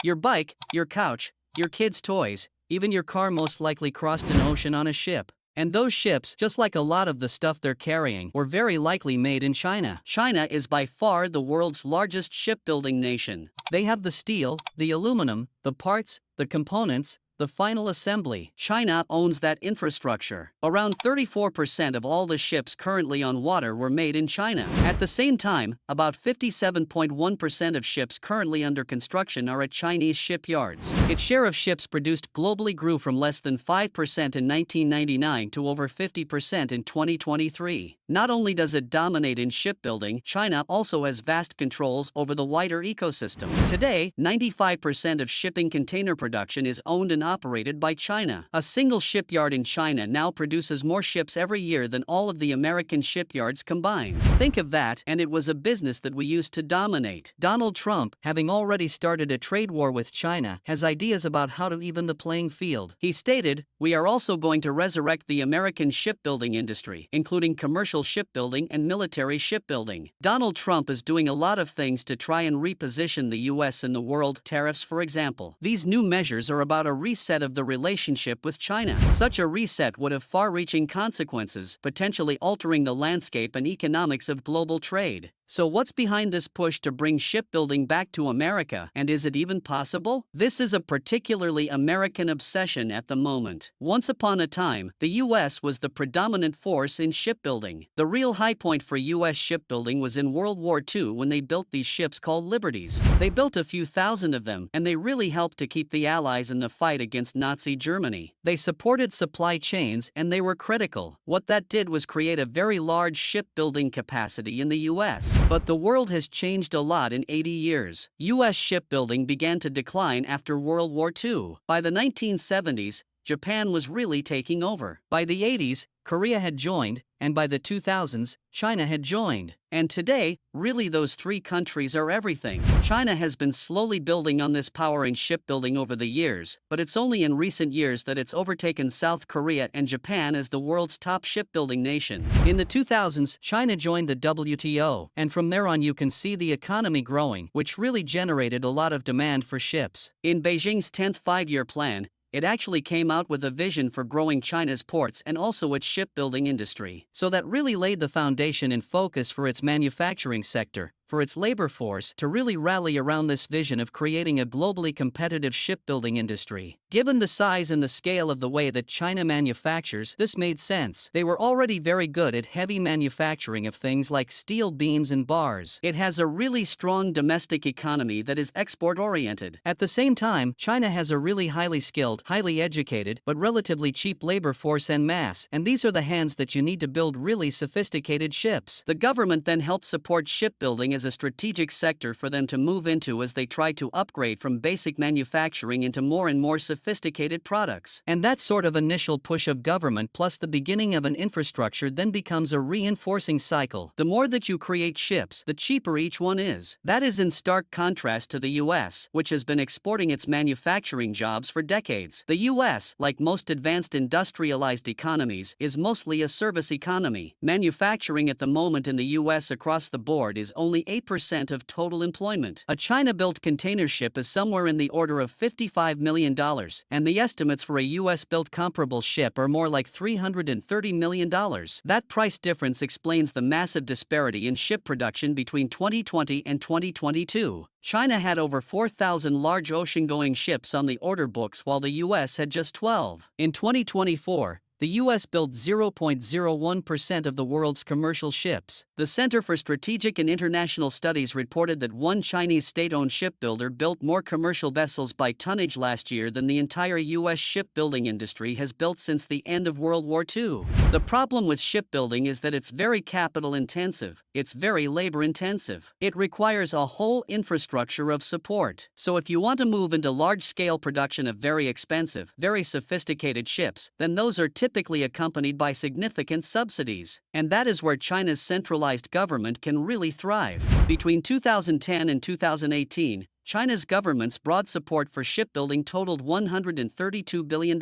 Your bike, your couch, your kids' toys, even your car most likely crossed an ocean on a ship. And those ships, just like a lot of the stuff they're carrying, were very likely made in China. China is by far the world's largest shipbuilding nation. They have the steel, the aluminum, the parts, the components, the final assembly. China owns that infrastructure. Around 34% of all the ships currently on water were made in China. At the same time, about 57.1% of ships currently under construction are at Chinese shipyards. Its share of ships produced globally grew from less than 5% in 1999 to over 50% in 2023. Not only does it dominate in shipbuilding, China also has vast controls over the wider ecosystem. Today, 95% of shipping container production is owned and operated by China. A single shipyard in China now produces more ships every year than all of the American shipyards combined. Think of that, and it was a business that we used to dominate. Donald Trump, having already started a trade war with China, has ideas about how to even the playing field. He stated, "We are also going to resurrect the American shipbuilding industry, including commercial shipbuilding and military shipbuilding." Donald Trump is doing a lot of things to try and reposition the US in the world. Tariffs, for example. These new measures are about a reset of the relationship with China. Such a reset would have far-reaching consequences, potentially altering the landscape and economics of global trade. So what's behind this push to bring shipbuilding back to America, and is it even possible? This is a particularly American obsession at the moment. Once upon a time, the US was the predominant force in shipbuilding. The real high point for US shipbuilding was in World War II when they built these ships called Liberties. They built a few thousand of them, and they really helped to keep the Allies in the fight against Nazi Germany. They supported supply chains, and they were critical. What that did was create a very large shipbuilding capacity in the US. But the world has changed a lot in 80 years. US shipbuilding began to decline after World War II. By the 1970s, Japan was really taking over. By the 80s, Korea had joined, and by the 2000s, China had joined. And today, really those three countries are everything. China has been slowly building on this power in shipbuilding over the years, but it's only in recent years that it's overtaken South Korea and Japan as the world's top shipbuilding nation. In the 2000s, China joined the WTO, and from there on you can see the economy growing, which really generated a lot of demand for ships. In Beijing's 10th five-year plan, it actually came out with a vision for growing China's ports and also its shipbuilding industry. So that really laid the foundation and focus for its manufacturing sector, for its labor force to really rally around this vision of creating a globally competitive shipbuilding industry. Given the size and the scale of the way that China manufactures, this made sense. They were already very good at heavy manufacturing of things like steel beams and bars. It has a really strong domestic economy that is export-oriented. At the same time, China has a really highly skilled, highly educated, but relatively cheap labor force en masse, and these are the hands that you need to build really sophisticated ships. The government then helped support shipbuilding as a strategic sector for them to move into as they try to upgrade from basic manufacturing into more and more sophisticated products. And that sort of initial push of government plus the beginning of an infrastructure then becomes a reinforcing cycle. The more that you create ships, the cheaper each one is. That is in stark contrast to the US, which has been exporting its manufacturing jobs for decades. The US, like most advanced industrialized economies, is mostly a service economy. Manufacturing at the moment in the US across the board is only 8% of total employment. A China-built container ship is somewhere in the order of $55 million, and the estimates for a US-built comparable ship are more like $330 million. That price difference explains the massive disparity in ship production between 2020 and 2022. China had over 4,000 large ocean-going ships on the order books while the US had just 12. In 2024, the U.S. built 0.01% of the world's commercial ships. The Center for Strategic and International Studies reported that one Chinese state-owned shipbuilder built more commercial vessels by tonnage last year than the entire U.S. shipbuilding industry has built since the end of World War II. The problem with shipbuilding is that it's very capital-intensive, it's very labor-intensive. It requires a whole infrastructure of support. So if you want to move into large-scale production of very expensive, very sophisticated ships, then those are typically accompanied by significant subsidies, and that is where China's centralized government can really thrive. Between 2010 and 2018, China's government's broad support for shipbuilding totaled $132 billion.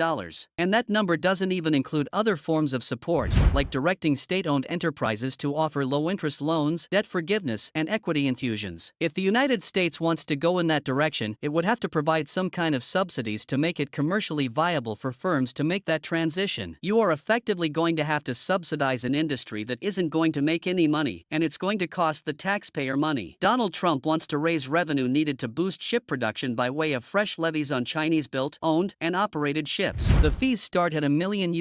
And that number doesn't even include other forms of support, like directing state-owned enterprises to offer low-interest loans, debt forgiveness, and equity infusions. If the United States wants to go in that direction, it would have to provide some kind of subsidies to make it commercially viable for firms to make that transition. You are effectively going to have to subsidize an industry that isn't going to make any money, and it's going to cost the taxpayer money. Donald Trump wants to raise revenue needed to boost ship production by way of fresh levies on Chinese-built, owned, and operated ships. The fees start at $1 million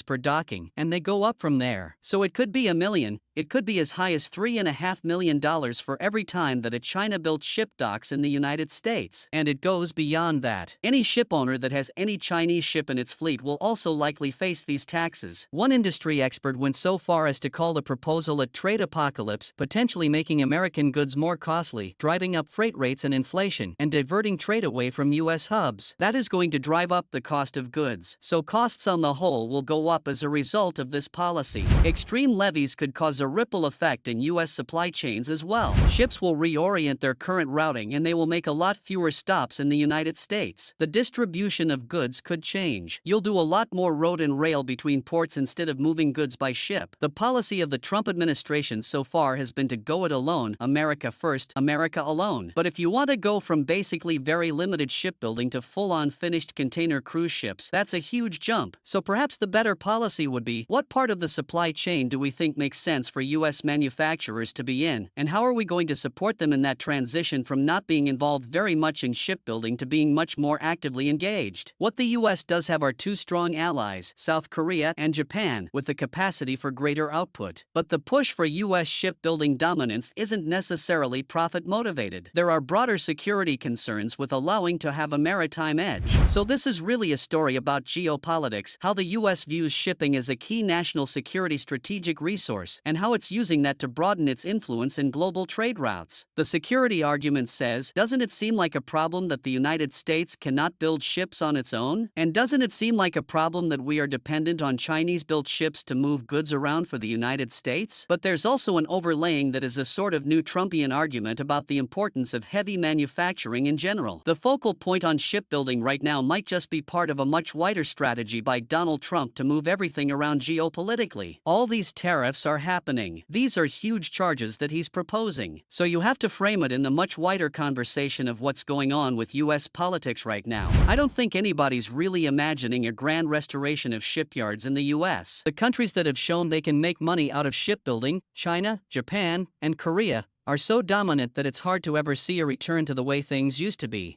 per docking, and they go up from there. So it could be $1 million. It could be as high as $3.5 million for every time that a China-built ship docks in the United States. And it goes beyond that. Any ship owner that has any Chinese ship in its fleet will also likely face these taxes. One industry expert went so far as to call the proposal a trade apocalypse, potentially making American goods more costly, driving up freight rates and inflation, and diverting trade away from U.S. hubs. That is going to drive up the cost of goods. So costs on the whole will go up as a result of this policy. Extreme levies could cause a ripple effect in U.S. supply chains as well. Ships will reorient their current routing and they will make a lot fewer stops in the United States. The distribution of goods could change. You'll do a lot more road and rail between ports instead of moving goods by ship. The policy of the Trump administration so far has been to go it alone, America first, America alone. But if you want to go from basically very limited shipbuilding to full-on finished container cruise ships, that's a huge jump. So perhaps the better policy would be, what part of the supply chain do we think makes sense for U.S. manufacturers to be in, and how are we going to support them in that transition from not being involved very much in shipbuilding to being much more actively engaged? What the U.S. does have are two strong allies, South Korea and Japan, with the capacity for greater output. But the push for U.S. shipbuilding dominance isn't necessarily profit-motivated. There are broader security concerns with allowing to have a maritime edge. So this is really a story about geopolitics, how the U.S. views shipping as a key national security strategic resource, and how it's using that to broaden its influence in global trade routes. The security argument says, doesn't it seem like a problem that the United States cannot build ships on its own? And doesn't it seem like a problem that we are dependent on Chinese-built ships to move goods around for the United States? But there's also an overlaying that is a sort of new Trumpian argument about the importance of heavy manufacturing in general. The focal point on shipbuilding right now might just be part of a much wider strategy by Donald Trump to move everything around geopolitically. All these tariffs are happening. These are huge charges that he's proposing. So you have to frame it in the much wider conversation of what's going on with U.S. politics right now. I don't think anybody's really imagining a grand restoration of shipyards in the U.S. The countries that have shown they can make money out of shipbuilding, China, Japan, and Korea, are so dominant that it's hard to ever see a return to the way things used to be.